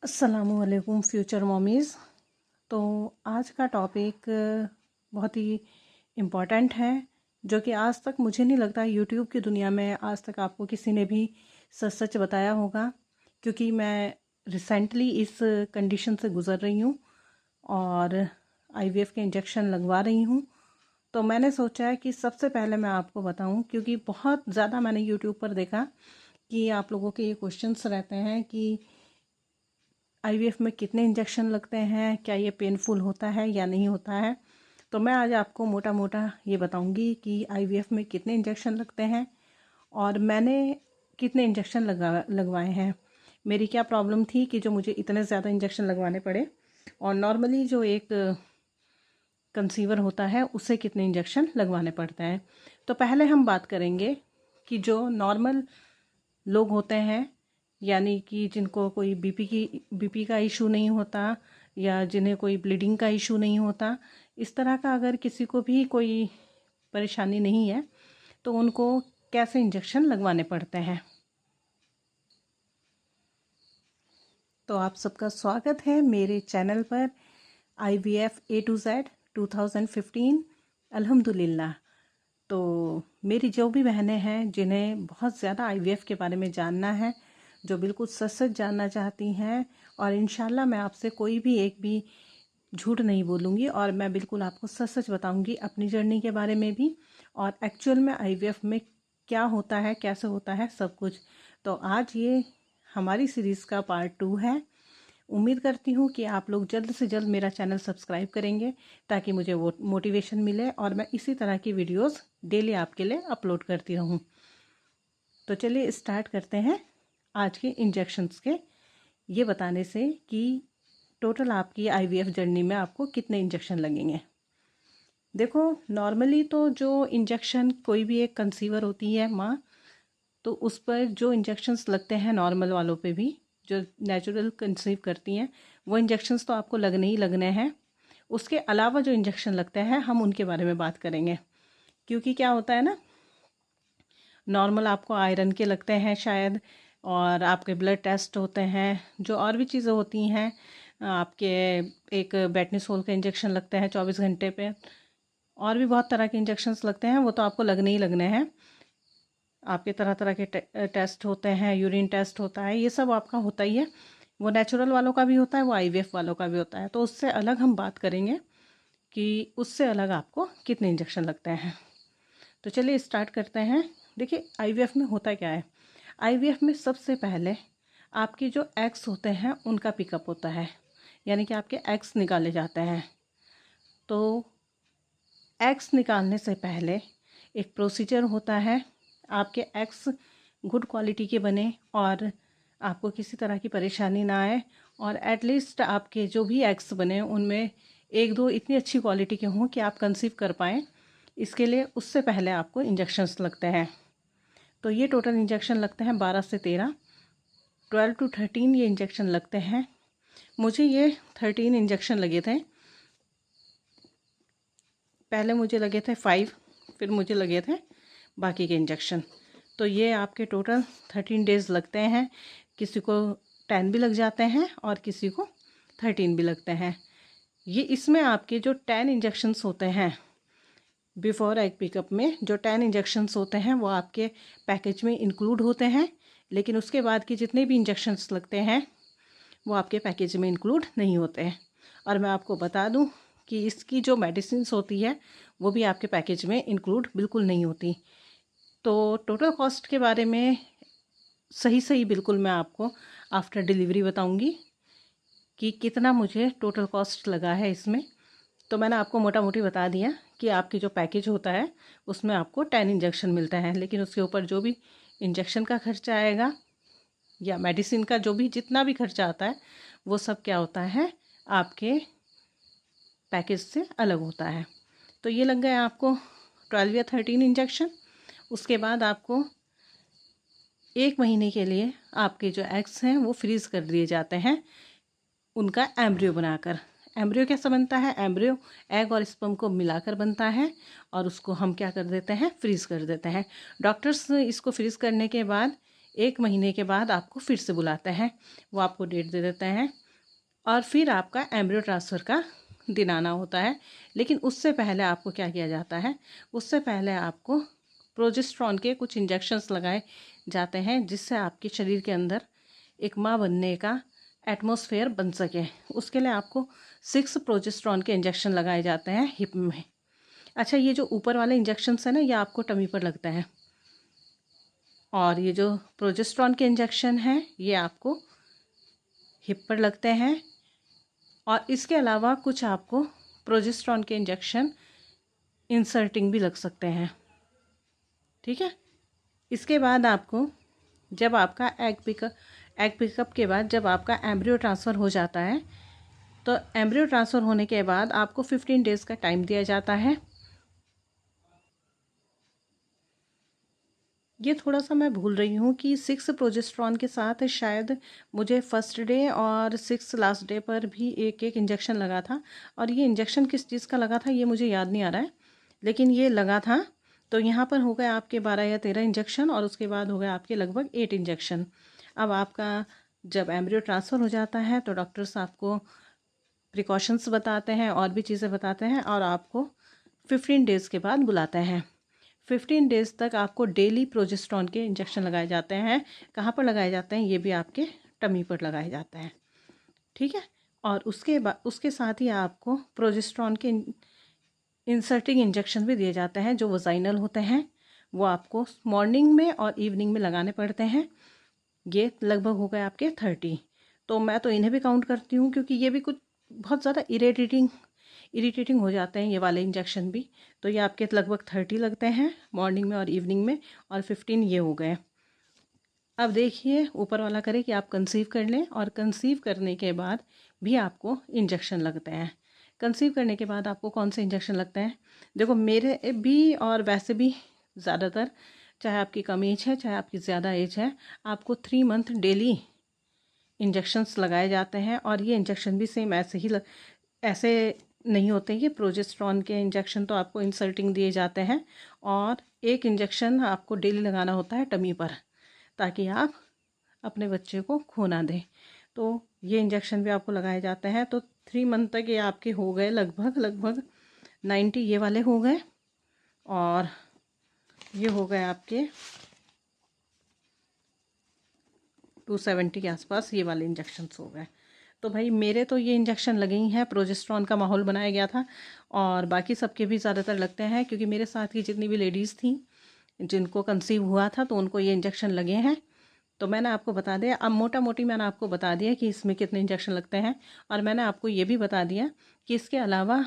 अस्सलामुअलैकुम future mommies. तो आज का टॉपिक बहुत ही इम्पॉर्टेंट है, जो कि आज तक मुझे नहीं लगता यूट्यूब की दुनिया में आज तक आपको किसी ने भी सच सच बताया होगा, क्योंकि मैं रिसेंटली इस कंडीशन से गुज़र रही हूँ और आईवीएफ के इंजेक्शन लगवा रही हूँ। तो मैंने सोचा है कि सबसे पहले मैं आपको बताऊं, क्योंकि बहुत ज़्यादा मैंने यूट्यूब पर देखा कि आप लोगों के ये क्वेश्चंस रहते हैं कि आईवीएफ में कितने इंजेक्शन लगते हैं, क्या ये पेनफुल होता है या नहीं होता है। तो मैं आज आपको मोटा मोटा ये बताऊंगी कि आईवीएफ में कितने इंजेक्शन लगते हैं और मैंने कितने इंजेक्शन लगवाए हैं। मेरी क्या प्रॉब्लम थी कि जो मुझे इतने ज़्यादा इंजेक्शन लगवाने पड़े, और नॉर्मली जो एक कंसीवर होता है उससे कितने इंजेक्शन लगवाने पड़ते हैं। तो पहले हम बात करेंगे कि जो नॉर्मल लोग होते हैं, यानी कि जिनको कोई बीपी का इशू नहीं होता या जिन्हें कोई ब्लीडिंग का इशू नहीं होता, इस तरह का अगर किसी को भी कोई परेशानी नहीं है तो उनको कैसे इंजेक्शन लगवाने पड़ते हैं। तो आप सबका स्वागत है मेरे चैनल पर IVF A to Z 2015 अल्हम्दुलिल्लाह। तो मेरी जो भी बहनें हैं जिन्हें बहुत ज़्यादा IVF के बारे में जानना है, जो बिल्कुल सच सच जानना चाहती हैं, और इंशाल्लाह मैं आपसे कोई भी एक भी झूठ नहीं बोलूँगी और मैं बिल्कुल आपको सच सच बताऊँगी अपनी जर्नी के बारे में भी, और एक्चुअल में IVF में क्या होता है, कैसे होता है, सब कुछ। तो आज ये हमारी सीरीज़ का पार्ट 2 है। उम्मीद करती हूँ कि आप लोग जल्द से जल्द मेरा चैनल सब्सक्राइब करेंगे ताकि मुझे वो मोटिवेशन मिले और मैं इसी तरह की वीडियोस डेली आपके लिए अपलोड करती रहूँ। तो चलिए स्टार्ट करते हैं आज के इंजेक्शन्स के ये बताने से कि टोटल आपकी आईवीएफ जर्नी में आपको कितने इंजेक्शन लगेंगे। देखो, नॉर्मली तो जो इंजेक्शन कोई भी एक कंसीवर होती है माँ, तो उस पर जो इंजेक्शन्स लगते हैं नॉर्मल वालों पे भी, जो नेचुरल कंसीव करती हैं, वो इंजेक्शन्स तो आपको लगने ही लगने हैं। उसके अलावा जो इंजेक्शन लगते हैं हम उनके बारे में बात करेंगे, क्योंकि क्या होता है ना, नॉर्मल आपको आयरन के लगते हैं शायद, और आपके ब्लड टेस्ट होते हैं, जो और भी चीज़ें होती हैं आपके, एक बेटनीसोल का इंजेक्शन लगता है 24 घंटे पे, और भी बहुत तरह के इंजेक्शन्स लगते हैं, वो तो आपको लगने ही लगने हैं। आपके तरह तरह के टेस्ट होते हैं, यूरिन टेस्ट होता है, ये सब आपका होता ही है। वो नेचुरल वालों का भी होता है, वो आईवीएफ वालों का भी होता है। तो उससे अलग हम बात करेंगे कि उससे अलग आपको कितने इंजेक्शन लगते हैं। तो चलिए स्टार्ट करते हैं। देखिए, आईवीएफ में होता क्या है। आईवीएफ में सबसे पहले आपके जो एग्स होते हैं उनका पिकअप होता है, यानी कि आपके एग्स निकाले जाते हैं। तो एग्स निकालने से पहले एक प्रोसीजर होता है। आपके एग्स गुड क्वालिटी के बने और आपको किसी तरह की परेशानी ना आए, और एटलीस्ट आपके जो भी एग्स बने उनमें एक दो इतनी अच्छी क्वालिटी के हों कि आप कंसीव कर पाएँ। इसके लिए उससे पहले आपको इंजेक्शन्स लगते हैं। तो ये टोटल इंजेक्शन लगते हैं 12 से 13, 12 to 13 ये इंजेक्शन लगते हैं। मुझे ये 13 इंजेक्शन लगे थे। पहले मुझे लगे थे 5, फिर मुझे लगे थे बाकी के इंजेक्शन। तो ये आपके टोटल 13 डेज़ लगते हैं। किसी को 10 भी लग जाते हैं और किसी को 13 भी लगते हैं। ये इसमें आपके जो 10 इंजेक्शन्स होते हैं बिफ़ोर एग पिकअप में, जो 10 इंजेक्शन्स होते हैं वो आपके पैकेज में इंक्लूड होते हैं, लेकिन उसके बाद के जितने भी इंजेक्शन्स लगते हैं वो आपके पैकेज में इंक्लूड नहीं होते हैं। और मैं आपको बता दूं कि इसकी जो मेडिसिन्स होती है वो भी आपके पैकेज में इंक्लूड बिल्कुल नहीं होती। तो टोटल कॉस्ट के बारे में सही सही बिल्कुल मैं आपको आफ्टर डिलीवरी बताऊंगी कि कितना मुझे टोटल कॉस्ट लगा है इसमें। तो मैंने आपको मोटा मोटी बता दिया कि आपकी जो पैकेज होता है उसमें आपको 10 इंजेक्शन मिलता है, लेकिन उसके ऊपर जो भी इंजेक्शन का खर्चा आएगा या मेडिसिन का जो भी जितना भी खर्चा आता है वो सब क्या होता है आपके पैकेज से अलग होता है। तो ये लग गए आपको 12 या 13 इंजेक्शन। उसके बाद आपको 1 महीने के लिए आपके जो एग्स हैं वो फ्रीज़ कर दिए जाते हैं, उनका एम्ब्रियो बनाकर। एम्ब्रियो कैसा बनता है, एम्ब्रियो एग और स्पर्म को मिलाकर बनता है, और उसको हम क्या कर देते हैं, फ्रीज़ कर देते हैं। डॉक्टर्स इसको फ्रीज़ करने के बाद 1 महीने के बाद आपको फिर से बुलाते हैं, वो आपको डेट दे देते हैं और फिर आपका एम्ब्रियो ट्रांसफ़र का दिन आना होता है। लेकिन उससे पहले आपको क्या किया जाता है, उससे पहले आपको प्रोजेस्टेरॉन के कुछ इंजेक्शंस लगाए जाते हैं, जिससे आपके शरीर के अंदर एक माँ बनने का एटमॉस्फेयर बन सके। उसके लिए आपको 6 प्रोजेस्टेरॉन के इंजेक्शन लगाए जाते हैं हिप में। अच्छा, ये जो ऊपर वाले इंजेक्शंस हैं ना, ये आपको टमी पर लगता है, और ये जो प्रोजेस्टेरॉन के इंजेक्शन हैं ये आपको हिप पर लगते हैं। और इसके अलावा कुछ आपको प्रोजेस्टेरॉन के इंजेक्शन इंसर्टिंग भी लग सकते हैं, ठीक है। इसके बाद आपको जब आपका एग पिकअप के बाद जब आपका एम्ब्रियो ट्रांसफ़र हो जाता है, तो एम्ब्रियो ट्रांसफ़र होने के बाद आपको 15 डेज़ का टाइम दिया जाता है। ये थोड़ा सा मैं भूल रही हूँ कि 6 प्रोजेस्टेरॉन के साथ शायद मुझे फर्स्ट डे और 6 लास्ट डे पर भी एक एक इंजेक्शन लगा था, और ये इंजेक्शन किस चीज़ का लगा था ये मुझे याद नहीं आ रहा है, लेकिन ये लगा था। तो यहाँ पर हो गए आपके 12 या 13 इंजेक्शन, और उसके बाद हो गए आपके लगभग 8 इंजेक्शन। अब आपका जब एम्ब्रियो ट्रांसफ़र हो जाता है तो डॉक्टर्स आपको प्रिकॉशंस बताते हैं और भी चीज़ें बताते हैं, और आपको 15 डेज़ के बाद बुलाते हैं। 15 डेज़ तक आपको डेली प्रोजेस्टेरॉन के इंजेक्शन लगाए जाते हैं। कहाँ पर लगाए जाते हैं, ये भी आपके टमी पर लगाए जाते हैं, ठीक है। और उसके साथ ही आपको प्रोजेस्टेरॉन के इंसर्टिंग इंजेक्शन भी दिए जाते हैं, जो वजाइनल होते हैं। वो आपको मॉर्निंग में और इवनिंग में लगाने पड़ते हैं। ये लगभग हो गए आपके 30। तो मैं तो इन्हें भी काउंट करती हूँ, क्योंकि ये भी कुछ बहुत ज़्यादा इरिटेटिंग हो जाते हैं ये वाले इंजेक्शन भी। तो ये आपके लगभग 30 लगते हैं मॉर्निंग में और इवनिंग में, और 15 ये हो गए। अब देखिए ऊपर वाला करे कि आप कंसीव कर लें, और कंसीव करने के बाद भी आपको इंजेक्शन लगते हैं। कंसीव करने के बाद आपको कौन से इंजेक्शन लगते हैं, देखो मेरे भी और वैसे भी ज़्यादातर, चाहे आपकी कम एज है चाहे आपकी ज़्यादा एज है, आपको 3 मंथ डेली इंजेक्शन्स लगाए जाते हैं। और ये इंजेक्शन भी सेम ऐसे नहीं होते। ये प्रोजेस्टेरॉन के इंजेक्शन तो आपको इंसर्टिंग दिए जाते हैं, और एक इंजेक्शन आपको डेली लगाना होता है टमी पर, ताकि आप अपने बच्चे को खो ना दें। तो ये इंजेक्शन भी आपको लगाए जाते हैं। तो 3 मंथ तक ये आपके हो गए लगभग 90 ये वाले हो गए, और ये हो गए आपके 270 के आसपास ये वाले इंजेक्शन्स हो गए। तो भाई मेरे तो ये इंजेक्शन लगे ही हैं, प्रोजेस्टेरॉन का माहौल बनाया गया था, और बाकी सबके भी ज़्यादातर लगते हैं, क्योंकि मेरे साथ की जितनी भी लेडीज़ थी जिनको कंसीव हुआ था तो उनको ये इंजेक्शन लगे हैं। तो मैंने आपको बता दिया, अब मोटा मोटी मैंने आपको बता दिया कि इसमें कितने इंजेक्शन लगते हैं, और मैंने आपको ये भी बता दिया कि इसके अलावा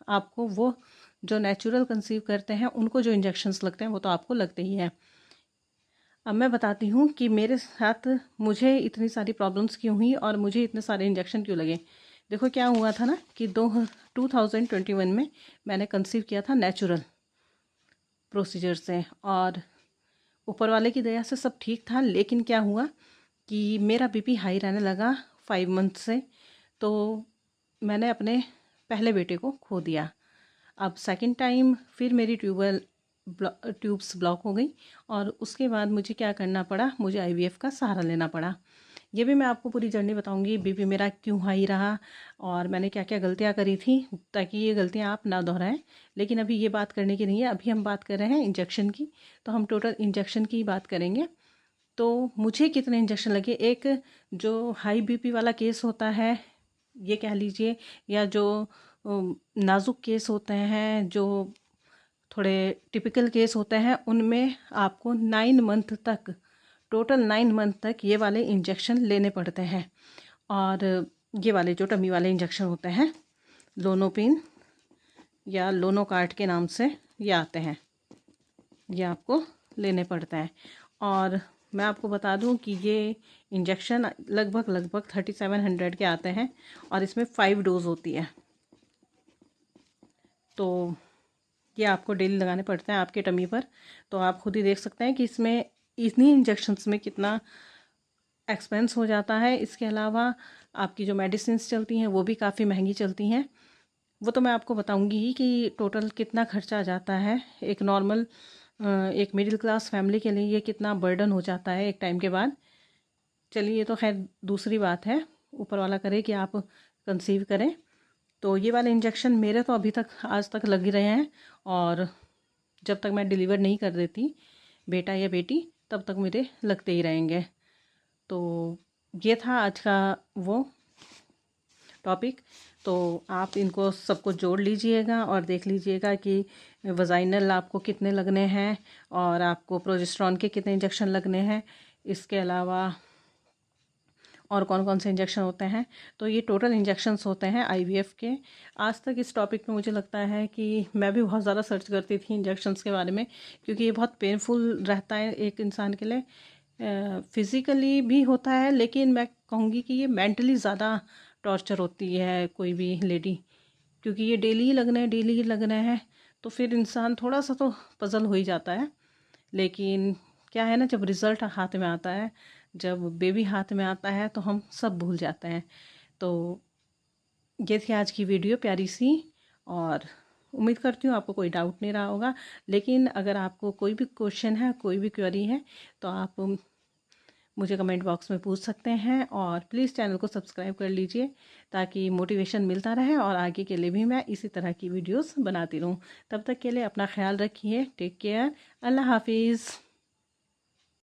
आपको वो जो नेचुरल कंसीव करते हैं उनको जो इंजेक्शन्स लगते हैं वो तो आपको लगते ही हैं। अब मैं बताती हूँ कि मेरे साथ मुझे इतनी सारी प्रॉब्लम्स क्यों हुई और मुझे इतने सारे इंजेक्शन क्यों लगे। देखो क्या हुआ था ना कि 2021 में मैंने कंसीव किया था नेचुरल प्रोसीजर से, और ऊपर वाले की दया से सब ठीक था। लेकिन क्या हुआ कि मेरा बीपी हाई रहने लगा 5 मंथ से, तो मैंने अपने पहले बेटे को खो दिया। अब सेकंड टाइम फिर मेरी ट्यूब्स ब्लॉक हो गई, और उसके बाद मुझे क्या करना पड़ा, मुझे आईवीएफ का सहारा लेना पड़ा। ये भी मैं आपको पूरी जर्नी बताऊंगी, बीपी मेरा क्यों हाई रहा और मैंने क्या क्या गलतियां करी थी, ताकि ये गलतियां आप ना दोहराएं। लेकिन अभी ये बात करने की नहीं है, अभी हम बात कर रहे हैं इंजेक्शन की। तो हम टोटल इंजेक्शन की बात करेंगे। तो मुझे कितने इंजेक्शन लगे, एक जो हाई बीपी वाला केस होता है ये कह लीजिए, या जो नाजुक केस होते हैं, जो थोड़े टिपिकल केस होते हैं, उनमें आपको 9 मंथ तक, टोटल 9 मंथ तक ये वाले इंजेक्शन लेने पड़ते हैं। और ये वाले जो टमी वाले इंजेक्शन होते हैं, लोनोपिन या लोनोकार्ट के नाम से ये आते हैं, ये आपको लेने पड़ता है। और मैं आपको बता दूं कि ये इंजेक्शन लगभग 3700 के आते हैं, और इसमें 5 डोज होती है। तो ये आपको डेली लगाने पड़ते हैं आपके टमी पर। तो आप खुद ही देख सकते हैं कि इसमें इतनी इंजेक्शन्स में कितना एक्सपेंस हो जाता है। इसके अलावा आपकी जो मेडिसिन्स चलती हैं वो भी काफ़ी महंगी चलती हैं। वो तो मैं आपको बताऊंगी ही कि टोटल कितना खर्चा आ जाता है एक नॉर्मल एक मिडिल क्लास फैमिली के लिए ये कितना बर्डन हो जाता है एक टाइम के बाद। चलिए, ये तो खैर दूसरी बात है, ऊपर वाला करे कि आप कंसीव करें। तो ये वाले इंजेक्शन मेरे तो अभी तक आज तक लग ही रहे हैं, और जब तक मैं डिलीवर नहीं कर देती बेटा या बेटी तब तक मेरे लगते ही रहेंगे। तो ये था आज का वो टॉपिक। तो आप इनको सबको जोड़ लीजिएगा और देख लीजिएगा कि वजाइनल आपको कितने लगने हैं और आपको प्रोजेस्टेरॉन के कितने इंजेक्शन लगने हैं। इसके अलावा और कौन कौन से इंजेक्शन होते हैं। तो ये टोटल इंजेक्शन्स होते हैं आईवीएफ के। आज तक इस टॉपिक पे मुझे लगता है कि मैं भी बहुत ज़्यादा सर्च करती थी इंजेक्शन्स के बारे में, क्योंकि ये बहुत पेनफुल रहता है एक इंसान के लिए। फिज़िकली भी होता है, लेकिन मैं कहूँगी कि ये मेंटली ज़्यादा टॉर्चर होती है कोई भी लेडी, क्योंकि ये डेली ही लगना है। तो फिर इंसान थोड़ा सा तो पज़ल हो ही जाता है। लेकिन क्या है ना, जब रिज़ल्ट हाथ में आता है, जब बेबी हाथ में आता है, तो हम सब भूल जाते हैं। तो ये थी आज की वीडियो प्यारी सी, और उम्मीद करती हूँ आपको कोई डाउट नहीं रहा होगा। लेकिन अगर आपको कोई भी क्वेश्चन है, कोई भी क्वेरी है, तो आप मुझे कमेंट बॉक्स में पूछ सकते हैं। और प्लीज़ चैनल को सब्सक्राइब कर लीजिए, ताकि मोटिवेशन मिलता रहे और आगे के लिए भी मैं इसी तरह की वीडियोस बनाती रहूँ। तब तक के लिए अपना ख्याल रखिए। Take care. अल्लाह हाफिज़।